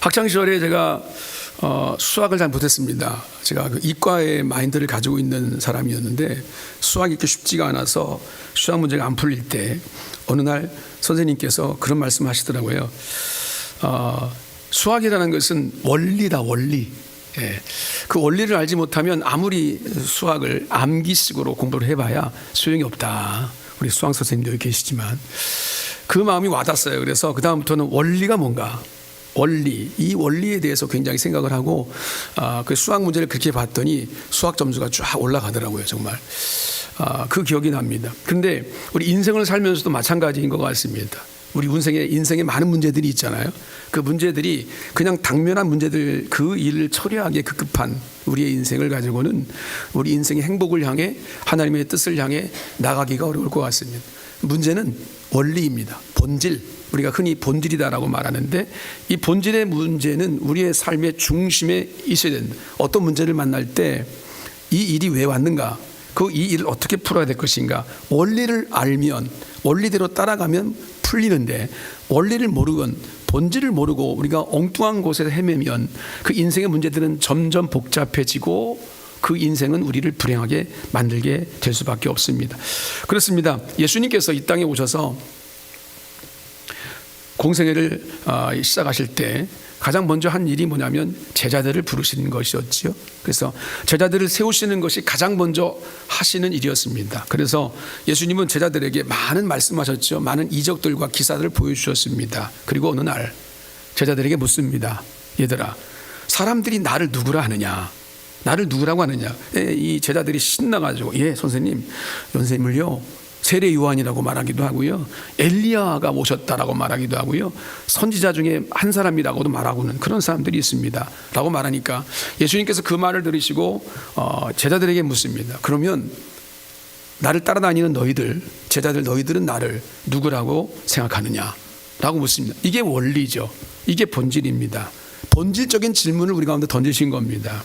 학창시절에 제가 수학을 잘 못했습니다. 제가 그 이과의 마인드를 가지고 있는 사람이었는데 수학이 이렇게 쉽지가 않아서 수학 문제가 안 풀릴 때 어느 날 선생님께서 그런 말씀 하시더라고요. 수학이라는 것은 원리다, 원리. 예. 그 원리를 알지 못하면 아무리 수학을 암기식으로 공부를 해봐야 소용이 없다. 우리 수학 선생님도 여기 계시지만 그 마음이 와닿았어요. 그래서 그 다음부터는 원리가 뭔가, 원리, 이 원리에 대해서 굉장히 생각을 하고 그 수학 문제를 그렇게 봤더니 수학 점수가 쫙 올라가더라고요. 정말 그 기억이 납니다. 근데 우리 인생을 살면서도 마찬가지인 것 같습니다. 우리 인생에 많은 문제들이 있잖아요. 그 문제들이 그냥 당면한 문제들, 그 일을 처리하기에 급급한 우리의 인생을 가지고는 우리 인생의 행복을 향해, 하나님의 뜻을 향해 나가기가 어려울 것 같습니다. 문제는 원리입니다. 본질, 우리가 흔히 본질이다라고 말하는데 이 본질의 문제는 우리의 삶의 중심에 있어야 된다. 어떤 문제를 만날 때 이 일이 왜 왔는가, 이 일을 어떻게 풀어야 될 것인가, 원리를 알면, 원리대로 따라가면 풀리는데 원리를 모르건 본질을 모르고 우리가 엉뚱한 곳에서 헤매면 그 인생의 문제들은 점점 복잡해지고 그 인생은 우리를 불행하게 만들게 될 수밖에 없습니다. 그렇습니다. 예수님께서 이 땅에 오셔서 공생애를 시작하실 때 가장 먼저 한 일이 뭐냐면 제자들을 부르시는 것이었지요. 그래서 제자들을 세우시는 것이 가장 먼저 하시는 일이었습니다. 그래서 예수님은 제자들에게 많은 말씀하셨죠. 많은 이적들과 기사들을 보여주셨습니다. 그리고 어느 날 제자들에게 묻습니다. 얘들아, 사람들이 나를 누구라 하느냐? 나를 누구라고 하느냐? 이 제자들이 신나가지고 선생님, 선생님을요 세례 요한이라고 말하기도 하고요, 엘리야가 오셨다라고 말하기도 하고요, 선지자 중에 한 사람이라고도 말하고는 그런 사람들이 있습니다 라고 말하니까 예수님께서 그 말을 들으시고 제자들에게 묻습니다. 그러면 나를 따라다니는 너희들, 제자들 너희들은 나를 누구라고 생각하느냐 라고 묻습니다. 이게 원리죠. 이게 본질입니다. 본질적인 질문을 우리 가운데 던지신 겁니다.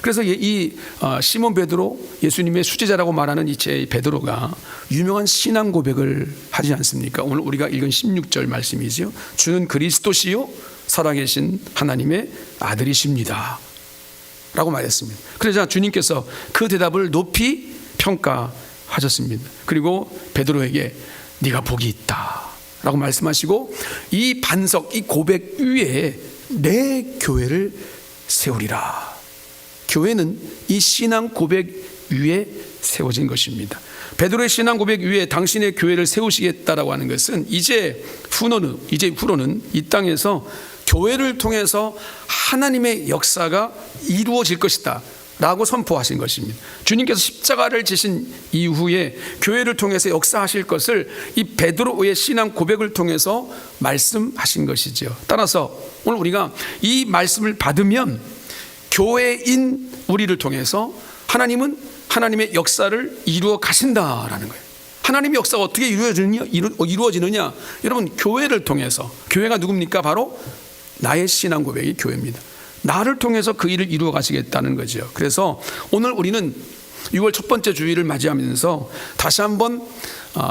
그래서 이 시몬 베드로, 예수님의 수제자라고 말하는 이 베드로가 유명한 신앙 고백을 하지 않습니까? 오늘 우리가 읽은 16절 말씀이죠. 주는 그리스도시요 살아계신 하나님의 아들이십니다 라고 말했습니다. 그러자 주님께서 그 대답을 높이 평가하셨습니다. 그리고 베드로에게 네가 복이 있다 라고 말씀하시고 이 반석, 이 고백 위에 내 교회를 세우리라. 교회는 이 신앙 고백 위에 세워진 것입니다. 베드로의 신앙 고백 위에 당신의 교회를 세우시겠다라고 하는 것은 이제 후로는 이 땅에서 교회를 통해서 하나님의 역사가 이루어질 것이다 라고 선포하신 것입니다. 주님께서 십자가를 지신 이후에 교회를 통해서 역사하실 것을 이 베드로의 신앙 고백을 통해서 말씀하신 것이죠. 따라서 오늘 우리가 이 말씀을 받으면 교회인 우리를 통해서 하나님은 하나님의 역사를 이루어 가신다라는 거예요. 하나님의 역사가 어떻게 이루어지느냐? 여러분, 교회를 통해서. 교회가 누굽니까? 바로 나의 신앙 고백이 교회입니다. 나를 통해서 그 일을 이루어 가시겠다는 거죠. 그래서 오늘 우리는 6월 첫 번째 주일을 맞이하면서 다시 한번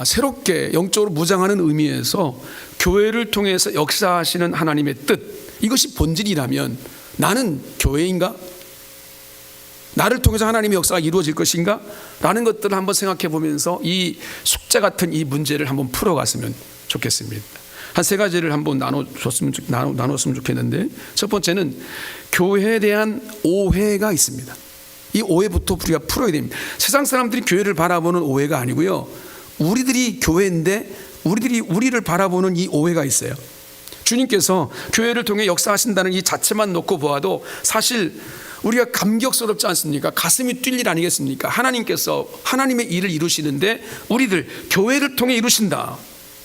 새롭게 영적으로 무장하는 의미에서 교회를 통해서 역사하시는 하나님의 뜻, 이것이 본질이라면 나는 교회인가? 나를 통해서 하나님의 역사가 이루어질 것인가? 라는 것들을 한번 생각해 보면서 이 숙제 같은 이 문제를 한번 풀어갔으면 좋겠습니다. 한 세 가지를 한번 나눴으면 좋겠는데, 첫 번째는 교회에 대한 오해가 있습니다. 이 오해부터 우리가 풀어야 됩니다. 세상 사람들이 교회를 바라보는 오해가 아니고요, 우리들이 교회인데 우리를 바라보는 이 오해가 있어요. 주님께서 교회를 통해 역사하신다는 이 자체만 놓고 보아도 사실 우리가 감격스럽지 않습니까? 가슴이 뛸 일 아니겠습니까? 하나님께서 하나님의 일을 이루시는데 우리들 교회를 통해 이루신다,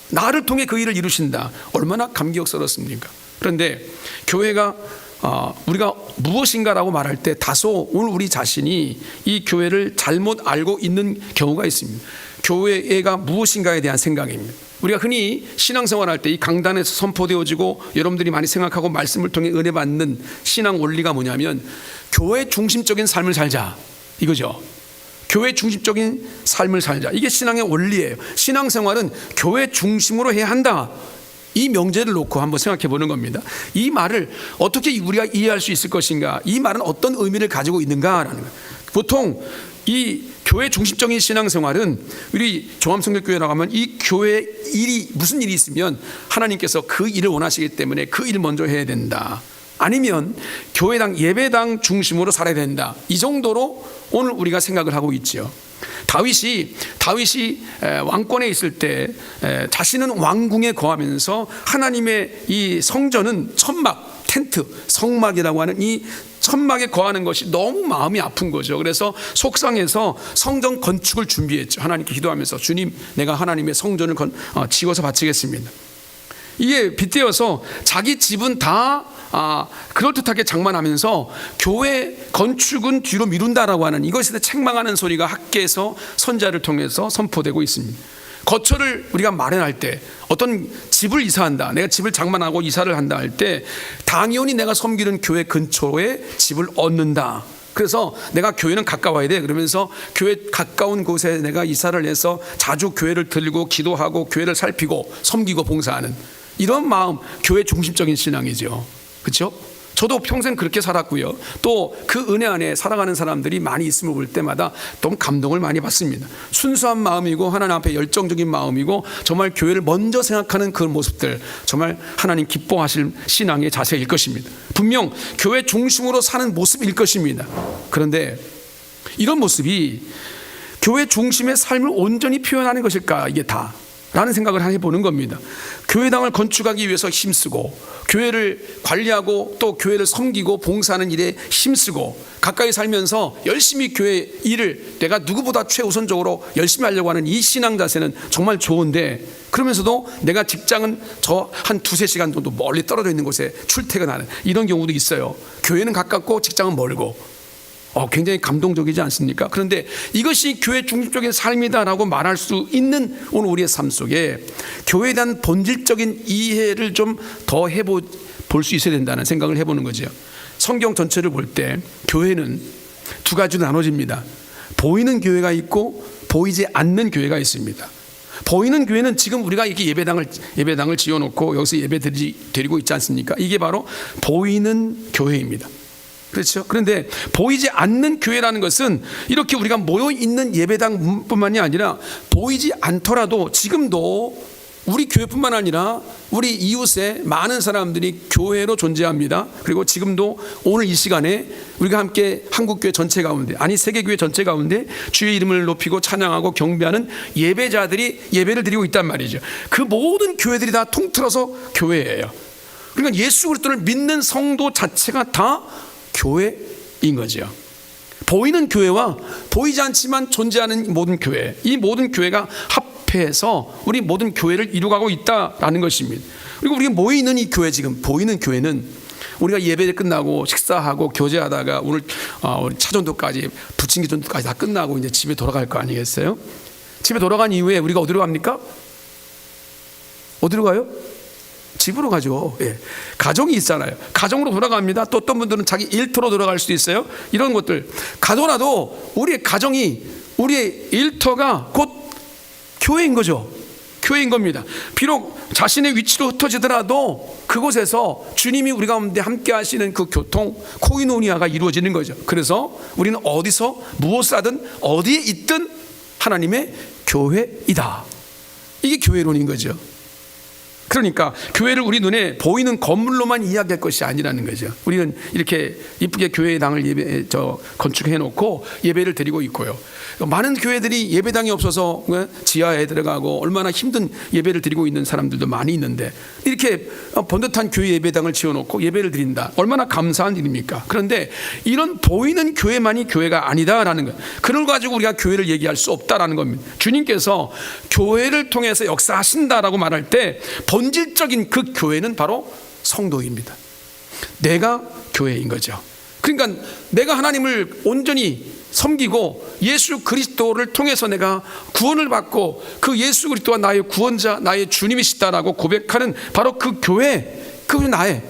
나를 통해 그 일을 이루신다, 얼마나 감격스럽습니까? 그런데 교회가 우리가 무엇인가라고 말할 때 다소 오늘 우리 자신이 이 교회를 잘못 알고 있는 경우가 있습니다. 교회가 무엇인가에 대한 생각입니다. 우리가 흔히 신앙생활할 때 이 강단에서 선포되어지고 여러분들이 많이 생각하고 말씀을 통해 은혜 받는 신앙 원리가 뭐냐면 교회 중심적인 삶을 살자, 이거죠. 교회 중심적인 삶을 살자, 이게 신앙의 원리예요. 신앙생활은 교회 중심으로 해야 한다, 이 명제를 놓고 한번 생각해 보는 겁니다. 이 말을 어떻게 우리가 이해할 수 있을 것인가? 이 말은 어떤 의미를 가지고 있는가라는 거예요. 보통 이 교회 중심적인 신앙생활은 우리 종합성결교회라고 하면 이 교회 일이 무슨 일이 있으면 하나님께서 그 일을 원하시기 때문에 그 일을 먼저 해야 된다. 아니면 교회당 예배당 중심으로 살아야 된다. 이 정도로 오늘 우리가 생각을 하고 있죠. 다윗이 왕권에 있을 때 자신은 왕궁에 거하면서 하나님의 이 성전은 천막, 텐트, 성막이라고 하는 이 천막에 거하는 것이 너무 마음이 아픈 거죠. 그래서 속상해서 성전 건축을 준비했죠. 하나님께 기도하면서 주님, 내가 하나님의 성전을 지어서 바치겠습니다. 이게 빗대어서 자기 집은 다 그럴듯하게 장만하면서 교회 건축은 뒤로 미룬다라고 하는 이것에 대해 책망하는 소리가 학계에서 선자를 통해서 선포되고 있습니다. 거처를 우리가 마련할 때 어떤 집을 이사한다, 내가 집을 장만하고 이사를 한다 할 때 당연히 내가 섬기는 교회 근처에 집을 얻는다. 그래서 내가 교회는 가까워야 돼. 그러면서 교회 가까운 곳에 내가 이사를 해서 자주 교회를 들고 기도하고 교회를 살피고 섬기고 봉사하는 이런 마음, 교회 중심적인 신앙이죠. 그렇죠? 저도 평생 그렇게 살았고요. 또 그 은혜 안에 살아가는 사람들이 많이 있음을 볼 때마다 너무 감동을 많이 받습니다. 순수한 마음이고 하나님 앞에 열정적인 마음이고 정말 교회를 먼저 생각하는 그 모습들, 정말 하나님 기뻐하실 신앙의 자세일 것입니다. 분명 교회 중심으로 사는 모습일 것입니다. 그런데 이런 모습이 교회 중심의 삶을 온전히 표현하는 것일까, 이게 다 라는 생각을 해보는 겁니다. 교회당을 건축하기 위해서 힘쓰고 교회를 관리하고 또 교회를 섬기고 봉사하는 일에 힘쓰고 가까이 살면서 열심히 교회 일을 내가 누구보다 최우선적으로 열심히 하려고 하는 이 신앙 자세는 정말 좋은데, 그러면서도 내가 직장은 저 한 2-3시간 정도 멀리 떨어져 있는 곳에 출퇴근하는 이런 경우도 있어요. 교회는 가깝고 직장은 멀고. 굉장히 감동적이지 않습니까? 그런데 이것이 교회 중심적인 삶이다라고 말할 수 있는 오늘 우리의 삶 속에 교회에 대한 본질적인 이해를 좀 더 볼 수 있어야 된다는 생각을 해보는 거죠. 성경 전체를 볼 때 교회는 두 가지로 나눠집니다. 보이는 교회가 있고 보이지 않는 교회가 있습니다. 보이는 교회는 지금 우리가 이렇게 예배당을 지어놓고 여기서 예배 드리고 있지 않습니까? 이게 바로 보이는 교회입니다. 그렇죠? 그런데 보이지 않는 교회라는 것은 이렇게 우리가 모여 있는 예배당뿐만이 아니라 보이지 않더라도 지금도 우리 교회뿐만 아니라 우리 이웃에 많은 사람들이 교회로 존재합니다. 그리고 지금도 오늘 이 시간에 우리가 함께 한국교회 전체 가운데, 아니 세계교회 전체 가운데 주의 이름을 높이고 찬양하고 경배하는 예배자들이 예배를 드리고 있단 말이죠. 그 모든 교회들이 다 통틀어서 교회예요. 그러니까 예수 그리스도를 믿는 성도 자체가 다 교회인 거죠. 보이는 교회와 보이지 않지만 존재하는 모든 교회, 이 모든 교회가 합해서 우리 모든 교회를 이루어가고 있다라는 것입니다. 그리고 우리가 모이는 이 교회, 지금 보이는 교회는 우리가 예배 끝나고 식사하고 교제하다가 오늘 차전도까지 부침기 전도까지 다 끝나고 이제 집에 돌아갈 거 아니겠어요? 집에 돌아간 이후에 우리가 어디로 갑니까? 어디로 가요? 집으로 가죠. 예. 가정이 있잖아요. 가정으로 돌아갑니다. 또 어떤 분들은 자기 일터로 돌아갈 수도 있어요. 이런 것들 가더라도 우리의 가정이, 우리의 일터가 곧 교회인 거죠. 교회인 겁니다. 비록 자신의 위치로 흩어지더라도 그곳에서 주님이 우리 가운데 함께 하시는 그 교통, 코이노니아가 이루어지는 거죠. 그래서 우리는 어디서 무엇을 하든 어디에 있든 하나님의 교회이다. 이게 교회론인 거죠. 그러니까 교회를 우리 눈에 보이는 건물로만 이야기할 것이 아니라는 거죠. 우리는 이렇게 이쁘게 교회의 당을 건축해 놓고 예배를 드리고 있고요. 많은 교회들이 예배당이 없어서 지하에 들어가고 얼마나 힘든 예배를 드리고 있는 사람들도 많이 있는데, 이렇게 번듯한 교회 예배당을 지어놓고 예배를 드린다. 얼마나 감사한 일입니까? 그런데 이런 보이는 교회만이 교회가 아니다라는 것, 그걸 가지고 우리가 교회를 얘기할 수 없다라는 겁니다. 주님께서 교회를 통해서 역사하신다라고 말할 때 본질적인 그 교회는 바로 성도입니다. 내가 교회인 거죠. 그러니까 내가 하나님을 온전히 섬기고 예수 그리스도를 통해서 내가 구원을 받고 그 예수 그리스도가 나의 구원자, 나의 주님이시다라고 고백하는 바로 그 교회, 그 나의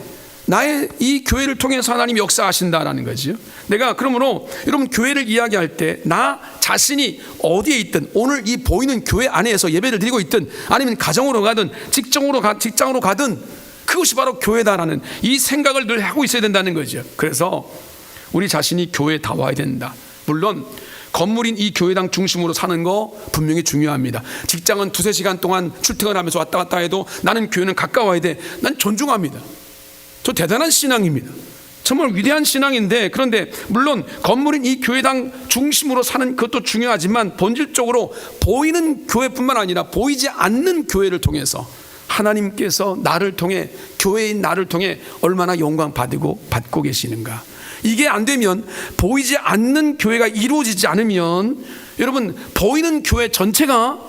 나의 이 교회를 통해서 하나님이 역사하신다라는 거죠. 내가 그러므로 여러분 교회를 이야기할 때 나 자신이 어디에 있든 오늘 이 보이는 교회 안에서 예배를 드리고 있든 아니면 가정으로 가든 직장으로 가든 그것이 바로 교회다라는 이 생각을 늘 하고 있어야 된다는 거죠. 그래서 우리 자신이 교회에 다 와야 된다. 물론 건물인 이 교회당 중심으로 사는 거 분명히 중요합니다. 직장은 2-3시간 동안 출퇴근하면서 왔다 갔다 해도 나는 교회는 가까워야 돼. 난 존중합니다. 저 대단한 신앙입니다. 정말 위대한 신앙인데, 그런데 물론 건물인 이 교회당 중심으로 사는 것도 중요하지만 본질적으로 보이는 교회뿐만 아니라 보이지 않는 교회를 통해서 하나님께서 나를 통해, 교회인 나를 통해 얼마나 영광 받고 계시는가. 이게 안 되면, 보이지 않는 교회가 이루어지지 않으면 여러분 보이는 교회 전체가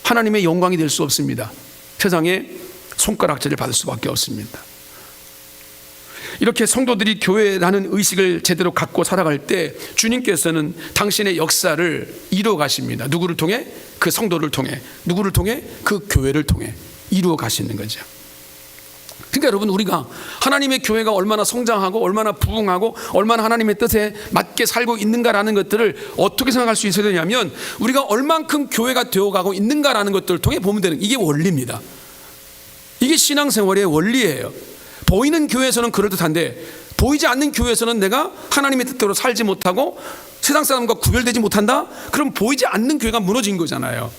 하나님의 영광이 될 수 없습니다. 세상에 손가락질을 받을 수밖에 없습니다. 이렇게 성도들이 교회라는 의식을 제대로 갖고 살아갈 때 주님께서는 당신의 역사를 이루어 가십니다. 누구를 통해? 그 성도를 통해. 누구를 통해? 그 교회를 통해 이루어 가시는 거죠. 그러니까 여러분, 우리가 하나님의 교회가 얼마나 성장하고 얼마나 부흥하고 얼마나 하나님의 뜻에 맞게 살고 있는가라는 것들을 어떻게 생각할 수 있어야 되냐면, 우리가 얼만큼 교회가 되어가고 있는가라는 것들을 통해 보면 되는, 이게 원리입니다. 이게 신앙생활의 원리예요. 보이는 교회에서는 그럴듯한데 보이지 않는 교회에서는 내가 하나님의 뜻대로 살지 못하고 세상 사람과 구별되지 못한다? 그럼 보이지 않는 교회가 무너진 거잖아요.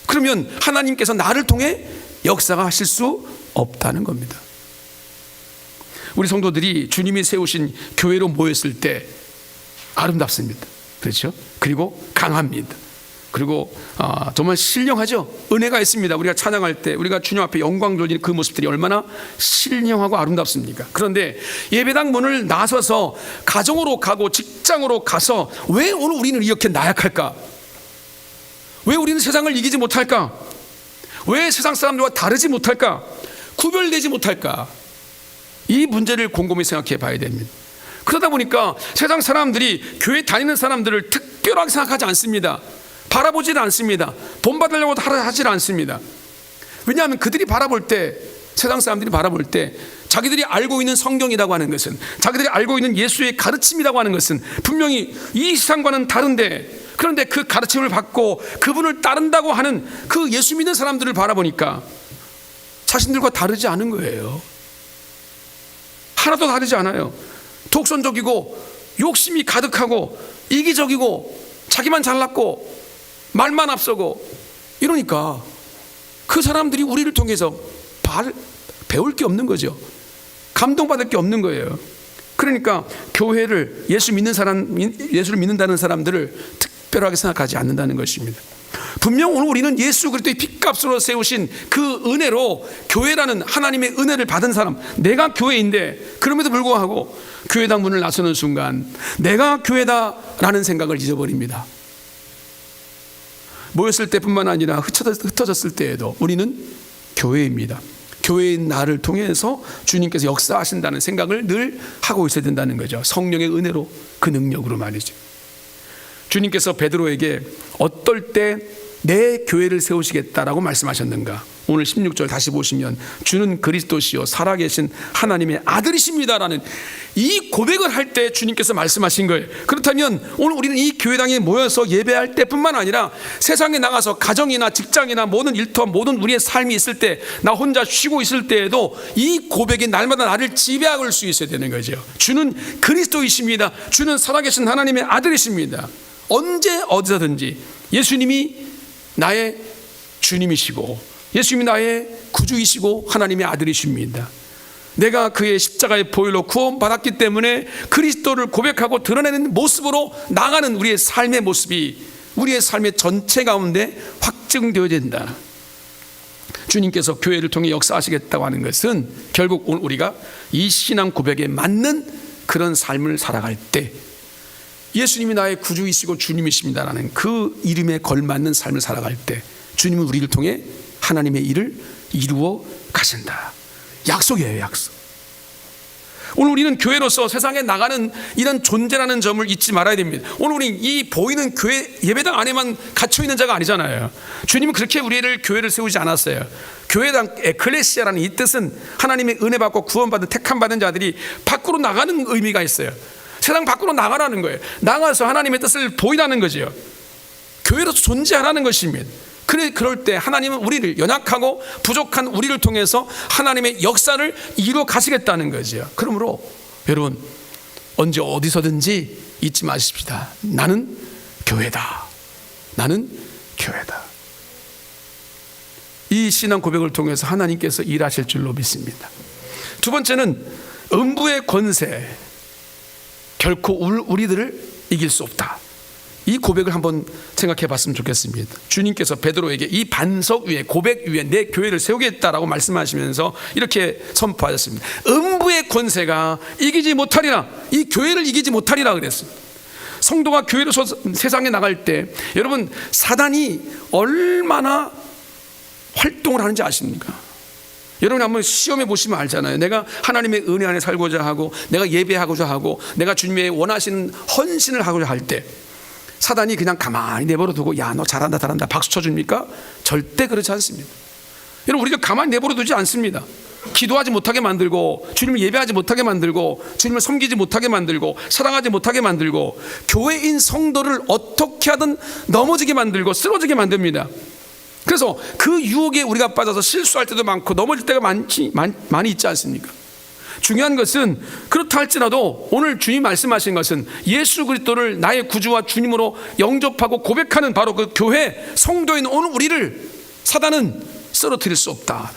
그러면 하나님께서 나를 통해 역사가 하실 수 없다는 겁니다. 우리 성도들이 주님이 세우신 교회로 모였을 때 아름답습니다. 그렇죠? 그리고 강합니다. 그리고 정말 신령하죠. 은혜가 있습니다. 우리가 찬양할 때 우리가 주님 앞에 영광 돌리는 그 모습들이 얼마나 신령하고 아름답습니까? 그런데 예배당 문을 나서서 가정으로 가고 직장으로 가서 왜 오늘 우리는 이렇게 나약할까? 왜 우리는 세상을 이기지 못할까? 왜 세상 사람들과 다르지 못할까? 구별되지 못할까? 이 문제를 곰곰이 생각해 봐야 됩니다. 그러다 보니까 세상 사람들이 교회 다니는 사람들을 특별하게 생각하지 않습니다. 바라보질 않습니다. 본받으려고 하질 않습니다. 왜냐하면 그들이 바라볼 때, 세상 사람들이 바라볼 때 자기들이 알고 있는 성경이라고 하는 것은, 자기들이 알고 있는 예수의 가르침이라고 하는 것은 분명히 이 세상과는 다른데, 그런데 그 가르침을 받고 그분을 따른다고 하는 그 예수 믿는 사람들을 바라보니까 자신들과 다르지 않은 거예요. 하나도 다르지 않아요. 독선적이고 욕심이 가득하고 이기적이고 자기만 잘났고 말만 앞서고 이러니까 그 사람들이 우리를 통해서 배울 게 없는 거죠. 감동받을 게 없는 거예요. 그러니까 교회를, 예수를 믿는다는 사람들을 특별하게 생각하지 않는다는 것입니다. 분명 오늘 우리는 예수 그리스도의 핏값으로 세우신 그 은혜로 교회라는 하나님의 은혜를 받은 사람, 내가 교회인데 그럼에도 불구하고 교회당 문을 나서는 순간 내가 교회다라는 생각을 잊어버립니다. 모였을 때뿐만 아니라 흩어졌을 때에도 우리는 교회입니다. 교회인 나를 통해서 주님께서 역사하신다는 생각을 늘 하고 있어야 된다는 거죠. 성령의 은혜로, 그 능력으로 말이죠. 주님께서 베드로에게 어떨 때 내 교회를 세우시겠다라고 말씀하셨는가? 오늘 16절 다시 보시면 주는 그리스도시요 살아계신 하나님의 아들이십니다라는 이 고백을 할 때 주님께서 말씀하신 거예요. 그렇다면 오늘 우리는 이 교회당에 모여서 예배할 때뿐만 아니라 세상에 나가서 가정이나 직장이나 모든 일터, 모든 우리의 삶이 있을 때, 나 혼자 쉬고 있을 때에도 이 고백이 날마다 나를 지배할 수 있어야 되는 거죠. 주는 그리스도이십니다. 주는 살아계신 하나님의 아들이십니다. 언제 어디서든지 예수님이 나의 주님이시고 예수님이 나의 구주이시고 하나님의 아들이십니다. 내가 그의 십자가의 보혈로 구원받았기 때문에 그리스도를 고백하고 드러내는 모습으로 나가는 우리의 삶의 모습이 우리의 삶의 전체 가운데 확증되어야 된다. 주님께서 교회를 통해 역사하시겠다고 하는 것은 결국 오늘 우리가 이 신앙 고백에 맞는 그런 삶을 살아갈 때, 예수님이 나의 구주이시고 주님이십니다라는 그 이름에 걸맞는 삶을 살아갈 때 주님은 우리를 통해 하나님의 일을 이루어 가신다. 약속이에요, 약속. 오늘 우리는 교회로서 세상에 나가는 이런 존재라는 점을 잊지 말아야 됩니다. 오늘 우리 이 보이는 교회 예배당 안에만 갇혀 있는 자가 아니잖아요. 주님은 그렇게 우리를 교회를 세우지 않았어요. 교회당 에클레시아라는 이 뜻은 하나님의 은혜 받고 구원받은 택함 받은 자들이 밖으로 나가는 의미가 있어요. 세상 밖으로 나가라는 거예요. 나가서 하나님의 뜻을 보이라는 거죠. 교회로서 존재하라는 것입니다. 그럴 때 하나님은 우리를, 연약하고 부족한 우리를 통해서 하나님의 역사를 이루어 가시겠다는 거죠. 그러므로 여러분, 언제 어디서든지 잊지 마십시다. 나는 교회다. 나는 교회다. 이 신앙 고백을 통해서 하나님께서 일하실 줄로 믿습니다. 두 번째는 음부의 권세, 결코 우리들을 이길 수 없다. 이 고백을 한번 생각해 봤으면 좋겠습니다. 주님께서 베드로에게 이 반석 위에, 고백 위에 내 교회를 세우겠다라고 말씀하시면서 이렇게 선포하셨습니다. 음부의 권세가 이기지 못하리라, 이 교회를 이기지 못하리라 그랬어요. 성도가 교회로서 세상에 나갈 때 여러분, 사단이 얼마나 활동을 하는지 아십니까? 여러분 한번 시험해 보시면 알잖아요. 내가 하나님의 은혜 안에 살고자 하고, 내가 예배하고자 하고, 내가 주님의 원하시는 헌신을 하고자 할 때 사단이 그냥 가만히 내버려 두고 야, 너 잘한다 잘한다 박수 쳐줍니까? 절대 그렇지 않습니다. 여러분, 우리가 가만히 내버려 두지 않습니다. 기도하지 못하게 만들고, 주님을 예배하지 못하게 만들고, 주님을 섬기지 못하게 만들고, 사랑하지 못하게 만들고, 교회인 성도를 어떻게 하든 넘어지게 만들고 쓰러지게 만듭니다. 그래서 그 유혹에 우리가 빠져서 실수할 때도 많고 넘어질 때가 많이 있지 않습니까? 중요한 것은, 그렇다 할지라도 오늘 주님 말씀하신 것은 예수 그리스도를 나의 구주와 주님으로 영접하고 고백하는 바로 그 교회 성도인 오늘 우리를 사단은 쓰러뜨릴 수 없다.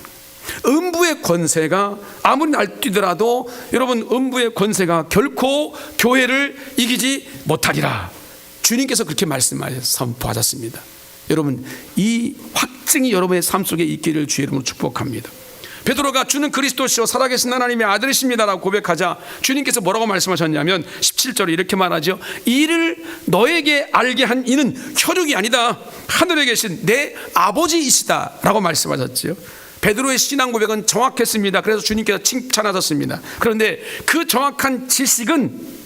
음부의 권세가 아무리 날뛰더라도 여러분, 음부의 권세가 결코 교회를 이기지 못하리라. 주님께서 그렇게 말씀하셔서 선포하셨습니다. 여러분, 이 확증이 여러분의 삶 속에 있기를 주의 이름으로 축복합니다. 베드로가 주는 그리스도시요 살아계신 하나님의 아들이십니다라고 고백하자 주님께서 뭐라고 말씀하셨냐면 17절에 이렇게 말하죠. 이를 너에게 알게 한 이는 혈육이 아니다, 하늘에 계신 내 아버지이시다 라고 말씀하셨지요. 베드로의 신앙 고백은 정확했습니다. 그래서 주님께서 칭찬하셨습니다. 그런데 그 정확한 지식은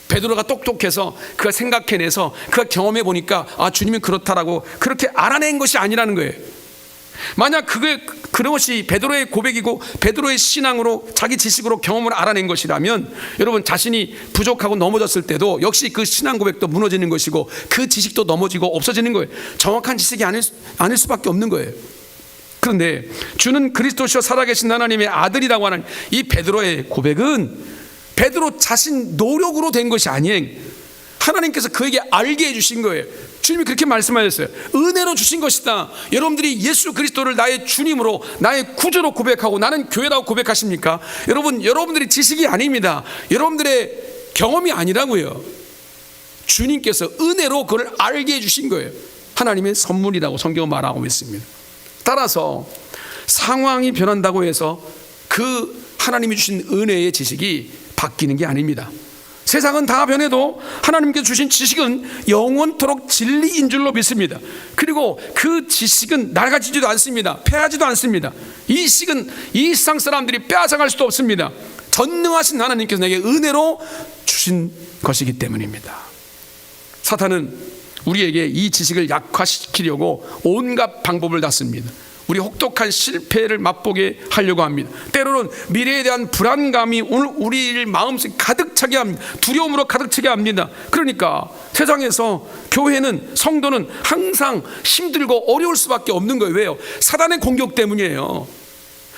베드로가 똑똑해서 그가 생각해내서 그가 경험해 보니까 아, 주님은 그렇다라고 그렇게 알아낸 것이 아니라는 거예요. 만약 그것이 베드로의 고백이고 베드로의 신앙으로 자기 지식으로 경험을 알아낸 것이라면 여러분, 자신이 부족하고 넘어졌을 때도 역시 그 신앙 고백도 무너지는 것이고 그 지식도 넘어지고 없어지는 거예요. 정확한 지식이 아닐 수밖에 없는 거예요. 그런데 주는 그리스도시요 살아계신 하나님의 아들이라고 하는 이 베드로의 고백은 베드로 자신 노력으로 된 것이 아니에요. 하나님께서 그에게 알게 해주신 거예요. 주님이 그렇게 말씀하셨어요. 은혜로 주신 것이다. 여러분들이 예수 그리스도를 나의 주님으로, 나의 구주로 고백하고 나는 교회라고 고백하십니까? 여러분들이 지식이 아닙니다. 여러분들의 경험이 아니라고요. 주님께서 은혜로 그걸 알게 해주신 거예요. 하나님의 선물이라고 성경은 말하고 있습니다. 따라서 상황이 변한다고 해서 그 하나님이 주신 은혜의 지식이 바뀌는 게 아닙니다. 세상은 다 변해도 하나님께 주신 지식은 영원토록 진리인 줄로 믿습니다. 그리고 그 지식은 낡아지지도 않습니다. 패하지도 않습니다. 이 지식은 이 세상 사람들이 빼앗아갈 수도 없습니다. 전능하신 하나님께서 내게 은혜로 주신 것이기 때문입니다. 사탄은 우리에게 이 지식을 약화시키려고 온갖 방법을 다 씁니다. 우리 혹독한 실패를 맛보게 하려고 합니다. 때로는 미래에 대한 불안감이 오늘 우리를 마음속에 가득 차게 합니다. 두려움으로 가득 차게 합니다. 그러니까 세상에서 교회는, 성도는 항상 힘들고 어려울 수밖에 없는 거예요. 왜요? 사단의 공격 때문이에요.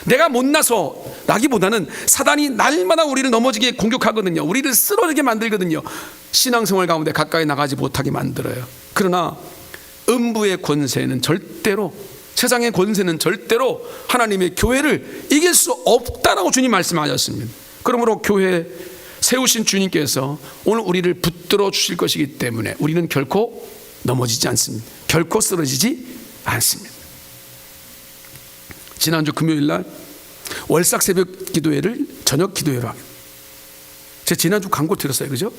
내가 못나서 라기보다는 사단이 날마다 우리를 넘어지게 공격하거든요. 우리를 쓰러지게 만들거든요. 신앙생활 가운데 가까이 나가지 못하게 만들어요. 그러나 음부의 권세는 절대로, 세상의 권세는 절대로 하나님의 교회를 이길 수 없다라고 주님 말씀하셨습니다. 그러므로 교회 세우신 주님께서 오늘 우리를 붙들어 주실 것이기 때문에 우리는 결코 넘어지지 않습니다. 결코 쓰러지지 않습니다. 지난주 금요일날 월삭 새벽 기도회를 저녁 기도회로 하겠습니다. 제가 지난주 광고 들었어요. 그죠?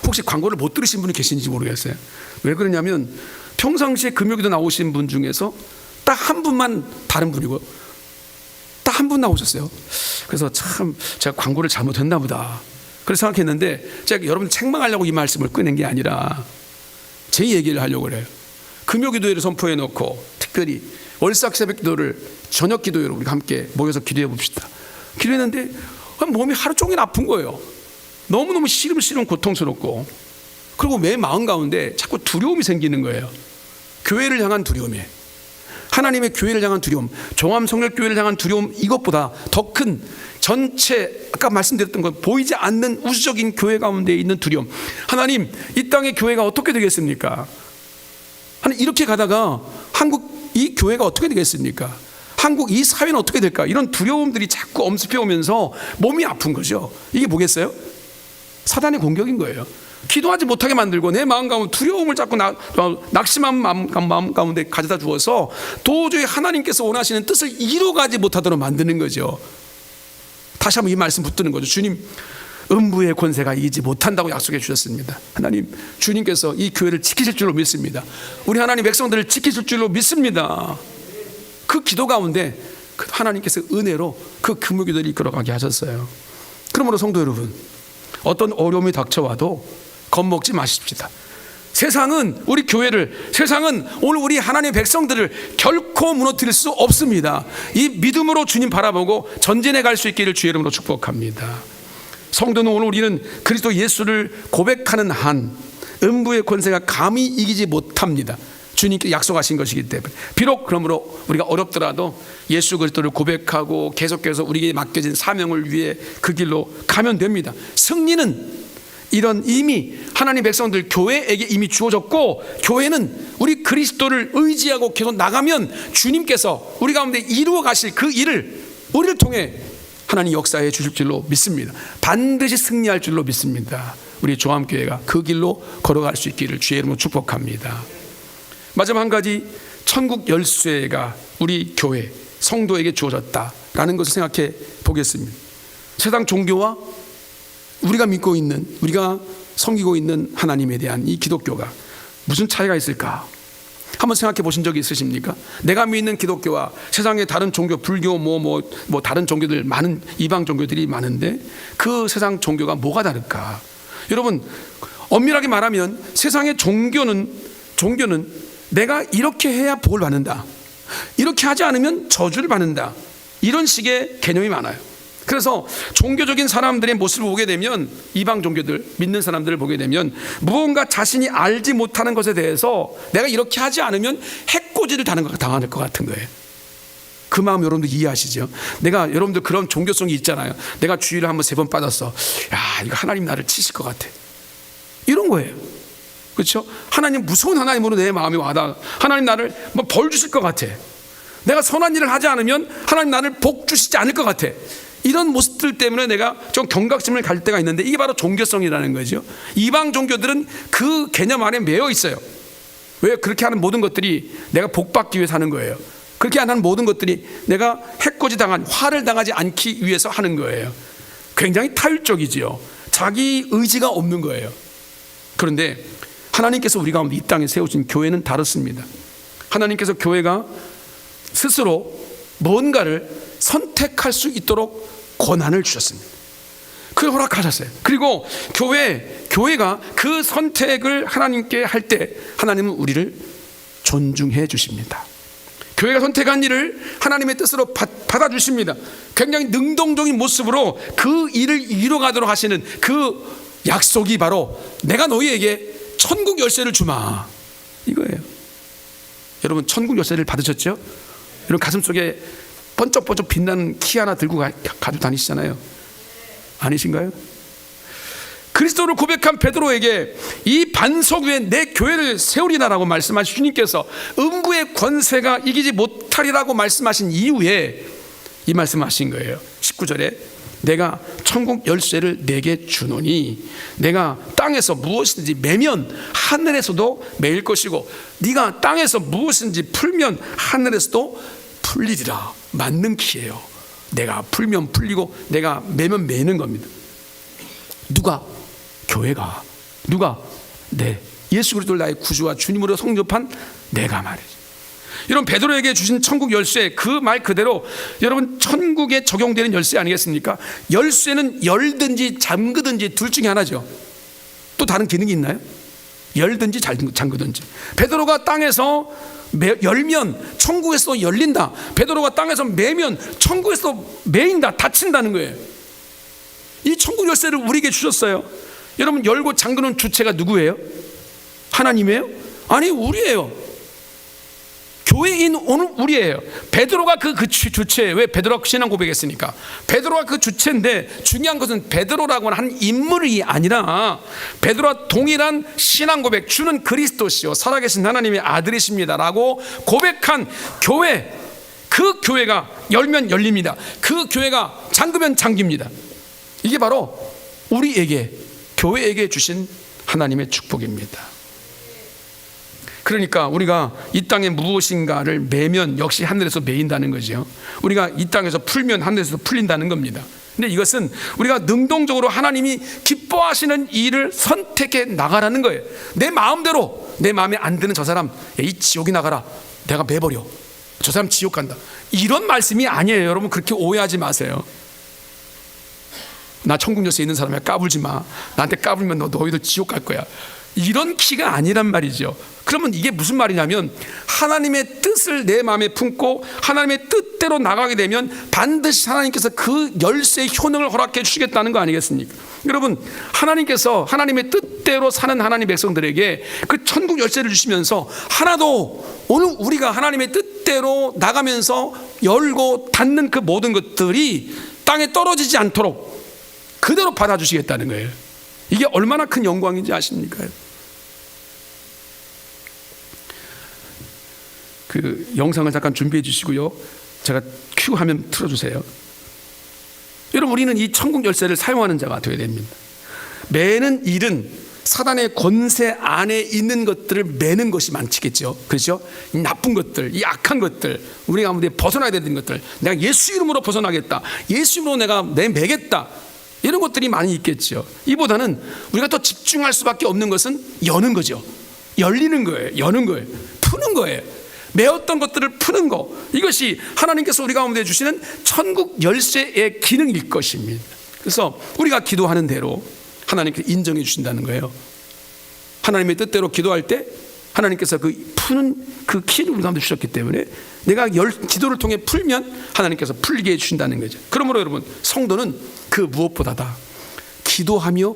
혹시 광고를 못 들으신 분이 계신지 모르겠어요. 왜 그러냐면 평상시에 금요기도 나오신 분 중에서 딱 한 분만 다른 분이고 딱 한 분 나오셨어요. 그래서 참 제가 광고를 잘못했나 보다. 그래서 생각했는데 제가 여러분 책망하려고 이 말씀을 꺼낸 게 아니라 제 얘기를 하려고 그래요. 금요기도회를 선포해 놓고 특별히 월삭 새벽 기도를 저녁 기도회로 우리가 함께 모여서 기도해 봅시다. 기도했는데 몸이 하루 종일 아픈 거예요. 너무너무 시름시름 고통스럽고, 그리고 내 마음 가운데 자꾸 두려움이 생기는 거예요. 교회를 향한 두려움에, 하나님의 교회를 향한 두려움, 종암성결교회를 향한 두려움, 이것보다 더 큰 전체 아까 말씀드렸던 것 보이지 않는 우주적인 교회 가운데 있는 두려움. 하나님, 이 땅의 교회가 어떻게 되겠습니까? 하나님, 이렇게 가다가 한국 이 교회가 어떻게 되겠습니까? 한국 이 사회는 어떻게 될까? 이런 두려움들이 자꾸 엄습해 오면서 몸이 아픈 거죠. 이게 뭐겠어요? 사단의 공격인 거예요. 기도하지 못하게 만들고 내 마음 가운데 두려움을 자꾸 낙심한 마음 가운데 가져다 주어서 도저히 하나님께서 원하시는 뜻을 이루어가지 못하도록 만드는 거죠. 다시 한번 이 말씀 붙드는 거죠. 주님, 음부의 권세가 이기지 못한다고 약속해 주셨습니다. 하나님, 주님께서 이 교회를 지키실 줄로 믿습니다. 우리 하나님 백성들을 지키실 줄로 믿습니다. 그 기도 가운데 하나님께서 은혜로 그 근무기도를 이끌어가게 하셨어요. 그러므로 성도 여러분, 어떤 어려움이 닥쳐와도 겁먹지 마십시다. 세상은 우리 교회를, 세상은 오늘 우리 하나님의 백성들을 결코 무너뜨릴 수 없습니다. 이 믿음으로 주님 바라보고 전진해 갈 수 있기를 주의 이름으로 축복합니다. 성도는 오늘 우리는 그리스도 예수를 고백하는 한 음부의 권세가 감히 이기지 못합니다. 주님께 약속하신 것이기 때문에. 비록 그러므로 우리가 어렵더라도 예수 그리스도를 고백하고 계속해서 우리에게 맡겨진 사명을 위해 그 길로 가면 됩니다. 승리는 이런 이미 하나님 백성들 교회에게 이미 주어졌고, 교회는 우리 그리스도를 의지하고 계속 나가면 주님께서 우리 가운데 이루어 가실 그 일을 우리를 통해 하나님 역사해 주실 줄로 믿습니다. 반드시 승리할 줄로 믿습니다. 우리 조암교회가 그 길로 걸어갈 수 있기를 주의 이름으로 축복합니다. 마지막 한 가지, 천국 열쇠가 우리 교회 성도에게 주어졌다라는 것을 생각해 보겠습니다. 세상 종교와 우리가 믿고 있는, 우리가 섬기고 있는 하나님에 대한 이 기독교가 무슨 차이가 있을까? 한번 생각해 보신 적이 있으십니까? 내가 믿는 기독교와 세상의 다른 종교, 불교, 다른 종교들, 많은 이방 종교들이 많은데 그 세상 종교가 뭐가 다를까? 여러분, 엄밀하게 말하면 세상의 종교는 내가 이렇게 해야 복을 받는다, 이렇게 하지 않으면 저주를 받는다, 이런 식의 개념이 많아요. 그래서 종교적인 사람들의 모습을 보게 되면, 이방 종교들 믿는 사람들을 보게 되면 무언가 자신이 알지 못하는 것에 대해서 내가 이렇게 하지 않으면 해코지를 당할 것 같은 거예요. 그 마음 여러분들 이해하시죠? 여러분들 그런 종교성이 있잖아요. 내가 주일에 한번 3번 빠졌어. 야, 이거 하나님 나를 치실 것 같아, 이런 거예요. 그렇죠? 하나님, 무서운 하나님으로 내 마음이 와닿아. 하나님 나를 벌 주실 것 같아. 내가 선한 일을 하지 않으면 하나님 나를 복 주시지 않을 것 같아. 이런 모습들 때문에 내가 좀 경각심을 갈 때가 있는데, 이게 바로 종교성이라는 거죠. 이방 종교들은 그 개념 안에 매여 있어요. 왜? 그렇게 하는 모든 것들이 내가 복받기 위해서 하는 거예요. 그렇게 하는 모든 것들이 내가 해코지 화를 당하지 않기 위해서 하는 거예요. 굉장히 타율적이지요. 자기 의지가 없는 거예요. 그런데 하나님께서 우리 가운데 이 땅에 세우신 교회는 다릅니다. 하나님께서 교회가 스스로 뭔가를 선택할 수 있도록 권한을 주셨습니다. 그걸 허락하셨어요. 그리고 교회가 그 선택을 하나님께 할 때 하나님은 우리를 존중해 주십니다. 교회가 선택한 일을 하나님의 뜻으로 받아주십니다. 굉장히 능동적인 모습으로 그 일을 이뤄가도록 하시는 그 약속이 바로 내가 너희에게 천국 열쇠를 주마, 이거예요. 여러분, 천국 열쇠를 받으셨죠? 여러분 가슴속에 번쩍번쩍 빛나는 키 하나 들고 가지고 다니시잖아요. 아니신가요? 그리스도를 고백한 베드로에게 이 반석 위에 내 교회를 세우리라라고 말씀하신 주님께서 음부의 권세가 이기지 못하리라고 말씀하신 이후에 이 말씀하신 거예요. 19절에 내가 천국 열쇠를 내게 주노니 내가 땅에서 무엇이든지 매면 하늘에서도 매일 것이고 네가 땅에서 무엇이든지 풀면 하늘에서도 풀리리라. 맞는 키예요. 내가 풀면 풀리고 내가 매면 매는 겁니다. 누가? 교회가. 누가? 예수 그리스도를 나의 구주와 주님으로 성접한 내가 말이죠. 여러분, 베드로에게 주신 천국 열쇠, 그 말 그대로 여러분 천국에 적용되는 열쇠 아니겠습니까? 열쇠는 열든지 잠그든지 둘 중에 하나죠. 또 다른 기능이 있나요? 열든지 잠그든지. 베드로가 땅에서 열면 천국에서 열린다. 베드로가 땅에서 매면 천국에서 매인다, 닫힌다는 거예요. 이 천국 열쇠를 우리에게 주셨어요. 여러분, 열고 잠그는 주체가 누구예요? 하나님이에요? 아니, 우리예요. 교회인 오늘 우리예요. 베드로가 그 주체예요. 왜? 베드로가 신앙 고백했으니까. 베드로가 그 주체인데, 중요한 것은 베드로라고 하는 인물이 아니라 베드로와 동일한 신앙 고백, 주는 그리스도시요 살아계신 하나님의 아들이십니다 라고 고백한 교회, 그 교회가 열면 열립니다. 그 교회가 잠그면 잠깁니다. 이게 바로 우리에게, 교회에게 주신 하나님의 축복입니다. 그러니까 우리가 이 땅에 무엇인가를 매면 역시 하늘에서 매인다는 거죠. 우리가 이 땅에서 풀면 하늘에서 풀린다는 겁니다. 근데 이것은 우리가 능동적으로 하나님이 기뻐하시는 일을 선택해 나가라는 거예요. 내 마음대로, 내 마음에 안 드는 저 사람, 이 지옥이 나가라, 내가 매버려, 저 사람 지옥 간다, 이런 말씀이 아니에요. 여러분, 그렇게 오해하지 마세요. 나 천국 열쇠 있는 사람이야, 까불지 마. 나한테 까불면 너희들 지옥 갈 거야, 이런 키가 아니란 말이죠. 그러면 이게 무슨 말이냐면, 하나님의 뜻을 내 마음에 품고 하나님의 뜻대로 나가게 되면 반드시 하나님께서 그 열쇠의 효능을 허락해 주시겠다는 거 아니겠습니까? 여러분, 하나님께서 하나님의 뜻대로 사는 하나님 백성들에게 그 천국 열쇠를 주시면서 하나도, 오늘 우리가 하나님의 뜻대로 나가면서 열고 닫는 그 모든 것들이 땅에 떨어지지 않도록 그대로 받아주시겠다는 거예요. 이게 얼마나 큰 영광인지 아십니까? 그 영상을 잠깐 준비해 주시고요, 제가 큐 화면 틀어주세요. 여러분, 우리는 이 천국 열쇠를 사용하는 자가 되어야 됩니다. 매는 일은 사단의 권세 안에 있는 것들을 매는 것이 많겠죠. 그렇죠? 이 나쁜 것들, 이 악한 것들, 우리 가운데 벗어나야 되는 것들, 내가 예수 이름으로 벗어나겠다, 예수 이름으로 내가 매겠다, 이런 것들이 많이 있겠죠. 이보다는 우리가 더 집중할 수밖에 없는 것은 여는 거죠. 열리는 거예요. 여는 거예요. 푸는 거예요. 매었던 것들을 푸는 거, 이것이 하나님께서 우리 가운데 주시는 천국 열쇠의 기능일 것입니다. 그래서 우리가 기도하는 대로 하나님께서 인정해 주신다는 거예요. 하나님의 뜻대로 기도할 때 하나님께서 그 푸는 그 키를 우리 가운데 주셨기 때문에 내가 기도를 통해 풀면 하나님께서 풀리게 해 주신다는 거죠. 그러므로 여러분, 성도는 그 무엇보다다 기도하며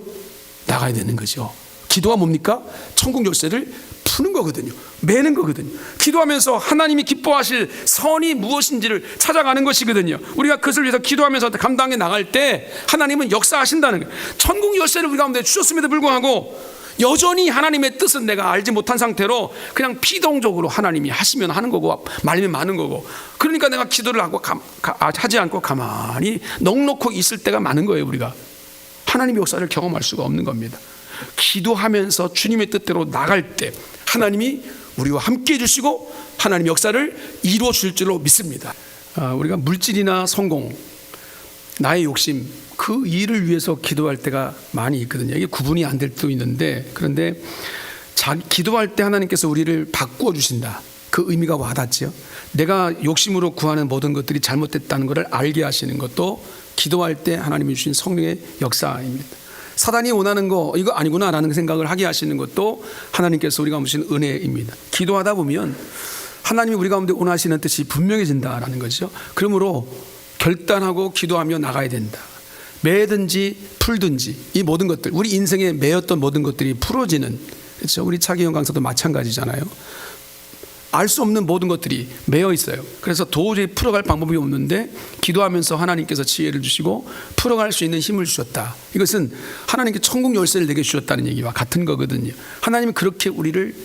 나가야 되는 거죠. 기도가 뭡니까? 천국 열쇠를 푸는 거거든요. 매는 거거든요. 기도하면서 하나님이 기뻐하실 선이 무엇인지를 찾아가는 것이거든요. 우리가 그것을 위해서 기도하면서 감당해 나갈 때 하나님은 역사하신다는 거예요. 천국 열쇠를 우리 가운데 주셨음에도 불구하고 여전히 하나님의 뜻은 내가 알지 못한 상태로 그냥 피동적으로 하나님이 하시면 하는 거고 말리면 마는 거고, 그러니까 내가 기도를 하고 하지 않고 가만히 넋놓고 있을 때가 많은 거예요. 우리가 하나님의 역사를 경험할 수가 없는 겁니다. 기도하면서 주님의 뜻대로 나갈 때 하나님이 우리와 함께 해주시고 하나님의 역사를 이루어 줄 줄로 믿습니다. 우리가 물질이나 성공, 나의 욕심, 그 일을 위해서 기도할 때가 많이 있거든요. 이게 구분이 안 될 때도 있는데, 그런데 기도할 때 하나님께서 우리를 바꾸어 주신다, 그 의미가 와닿지요. 내가 욕심으로 구하는 모든 것들이 잘못됐다는 것을 알게 하시는 것도 기도할 때 하나님이 주신 성령의 역사입니다. 사단이 원하는 거 이거 아니구나 라는 생각을 하게 하시는 것도 하나님께서 우리가 주신 은혜입니다. 기도하다 보면 하나님이 우리 가운데 원하시는 뜻이 분명해진다라는 거죠. 그러므로 결단하고 기도하며 나가야 된다. 매든지 풀든지 이 모든 것들, 우리 인생에 매였던 모든 것들이 풀어지는, 그렇죠? 우리 차기영 강사도 마찬가지잖아요. 알 수 없는 모든 것들이 매여 있어요. 그래서 도저히 풀어갈 방법이 없는데 기도하면서 하나님께서 지혜를 주시고 풀어갈 수 있는 힘을 주셨다. 이것은 하나님께 천국 열쇠를 내게 주셨다는 얘기와 같은 거거든요. 하나님은 그렇게 우리를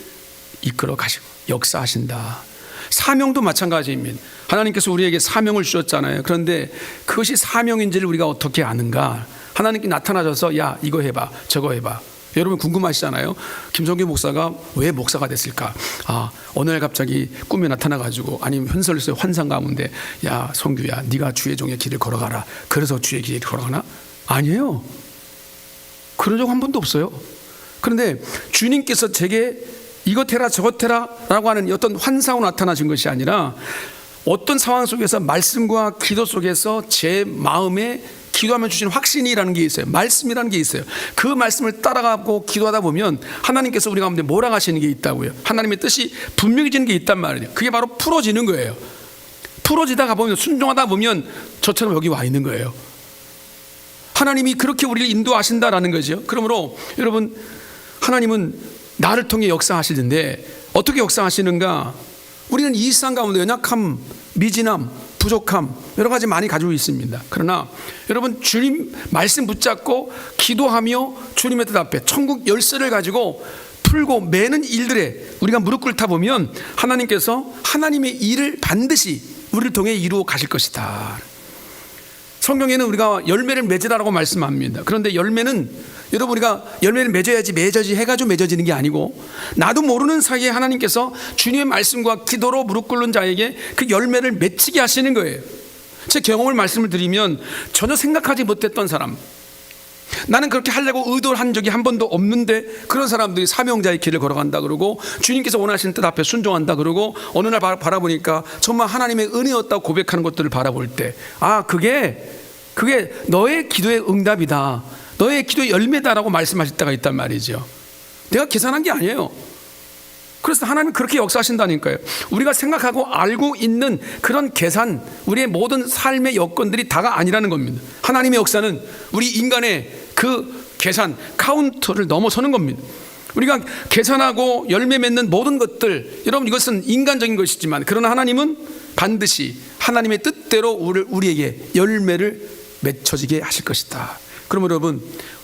이끌어 가시고 역사하신다. 사명도 마찬가지입니다. 하나님께서 우리에게 사명을 주셨잖아요. 그런데 그것이 사명인지를 우리가 어떻게 아는가? 하나님께 나타나셔서 야, 이거 해봐, 저거 해봐. 여러분 궁금하시잖아요. 김성규 목사가 왜 목사가 됐을까? 어느 날 갑자기 꿈에 나타나가지고, 아니면 현설에서 환상 가운데 야, 성규야, 네가 주의 종의 길을 걸어가라, 그래서 주의 길을 걸어가나? 아니에요. 그런 적 한 번도 없어요. 그런데 주님께서 제게 이것 해라 저것 해라 라고 하는 어떤 환상으로 나타나신 것이 아니라 어떤 상황 속에서 말씀과 기도 속에서 제 마음에 기도하면 주시는 확신이라는 게 있어요. 말씀이라는 게 있어요. 그 말씀을 따라가고 기도하다 보면 하나님께서 우리 가운데 몰아가시는 게 있다고요. 하나님의 뜻이 분명해지는 게 있단 말이에요. 그게 바로 풀어지는 거예요. 풀어지다가 보면, 순종하다 보면 저처럼 여기 와 있는 거예요. 하나님이 그렇게 우리를 인도하신다라는 거죠. 그러므로 여러분, 하나님은 나를 통해 역사하시는데 어떻게 역사하시는가? 우리는 이 세상 가운데 연약함, 미진함, 부족함 여러 가지 많이 가지고 있습니다. 그러나 여러분, 주님 말씀 붙잡고 기도하며 주님의 뜻 앞에 천국 열쇠를 가지고 풀고 매는 일들에 우리가 무릎 꿇다 보면 하나님께서 하나님의 일을 반드시 우리를 통해 이루어 가실 것이다. 성경에는 우리가 열매를 맺으라고 말씀합니다. 그런데 열매는 여러분, 우리가 열매를 맺어야지 해가지고 맺어지는 게 아니고, 나도 모르는 사이에 하나님께서 주님의 말씀과 기도로 무릎 꿇는 자에게 그 열매를 맺히게 하시는 거예요. 제 경험을 말씀을 드리면, 전혀 생각하지 못했던 사람, 나는 그렇게 하려고 의도를 한 적이 한 번도 없는데 그런 사람들이 사명자의 길을 걸어간다 그러고 주님께서 원하시는 뜻 앞에 순종한다 그러고, 어느 날 바라보니까 정말 하나님의 은혜였다고 고백하는 것들을 바라볼 때, 아, 그게 너의 기도의 응답이다, 너의 기도의 열매다라고 말씀하실 때가 있단 말이죠. 내가 계산한 게 아니에요. 그래서 하나님은 그렇게 역사하신다니까요. 우리가 생각하고 알고 있는 그런 계산, 우리의 모든 삶의 여건들이 다가 아니라는 겁니다. 하나님의 역사는 우리 인간의 그 계산, 카운터를 넘어서는 겁니다. 우리가 계산하고 열매 맺는 모든 것들, 여러분, 이것은 인간적인 것이지만, 그러나 하나님은 반드시 하나님의 뜻대로 우리에게 열매를 맺혀지게 하실 것이다. 그러면 여러분,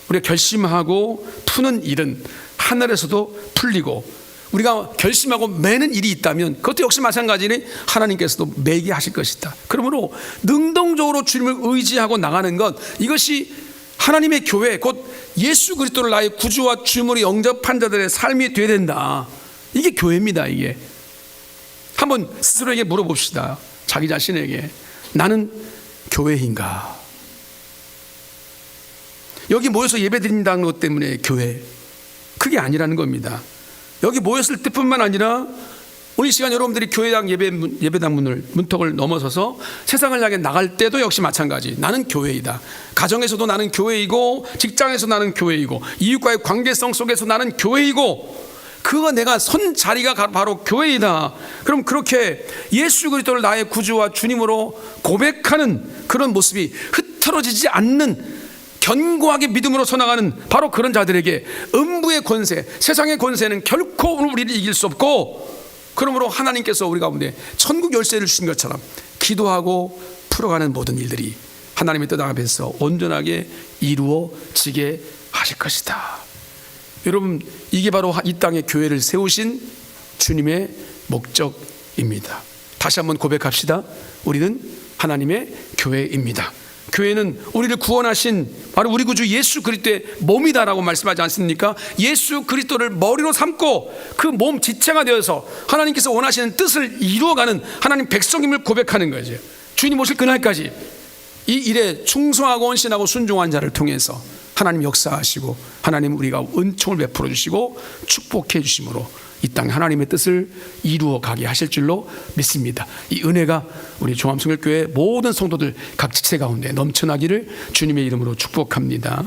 우리가 결심하고 푸는 일은 하늘에서도 풀리고, 우리가 결심하고 매는 일이 있다면 그것도 역시 마찬가지로 하나님께서도 매게 하실 것이다. 그러므로 능동적으로 주님을 의지하고 나가는 것, 이것이 하나님의 교회, 곧 예수 그리스도를 나의 구주와 주님으로 영접한 자들의 삶이 되어야 된다. 이게 교회입니다. 이게 한번 스스로에게 물어봅시다. 자기 자신에게, 나는 교회인가? 여기 모여서 예배드린다는 것 때문에 교회, 그게 아니라는 겁니다. 여기 모였을 때뿐만 아니라 오늘 이 시간 여러분들이 교회당 예배당 문턱을 넘어서서 세상을 향해 나갈 때도 역시 마찬가지. 나는 교회이다. 가정에서도 나는 교회이고, 직장에서 나는 교회이고, 이웃과의 관계성 속에서 나는 교회이고, 그거 내가 선 자리가 바로 교회이다. 그럼 그렇게 예수 그리스도를 나의 구주와 주님으로 고백하는 그런 모습이 흐트러지지 않는, 견고하게 믿음으로 서나가는 바로 그런 자들에게 음부의 권세, 세상의 권세는 결코 우리를 이길 수 없고, 그러므로 하나님께서 우리 가운데 천국 열쇠를 주신 것처럼 기도하고 풀어가는 모든 일들이 하나님의 뜻 앞에서 온전하게 이루어지게 하실 것이다. 여러분, 이게 바로 이 땅에 교회를 세우신 주님의 목적입니다. 다시 한번 고백합시다. 우리는 하나님의 교회입니다. 교회는 우리를 구원하신 바로 우리 구주 예수 그리스도의 몸이다라고 말씀하지 않습니까? 예수 그리스도를 머리로 삼고 그 몸 지체가 되어서 하나님께서 원하시는 뜻을 이루어가는 하나님 백성임을 고백하는 거죠. 주님 오실 그날까지 이 일에 충성하고 헌신하고 순종한 자를 통해서 하나님 역사하시고, 하나님 우리가 은총을 베풀어 주시고 축복해 주심으로 이 땅에 하나님의 뜻을 이루어 가게 하실 줄로 믿습니다. 이 은혜가 우리 종합성결교회 모든 성도들 각 지체 가운데 넘쳐나기를 주님의 이름으로 축복합니다.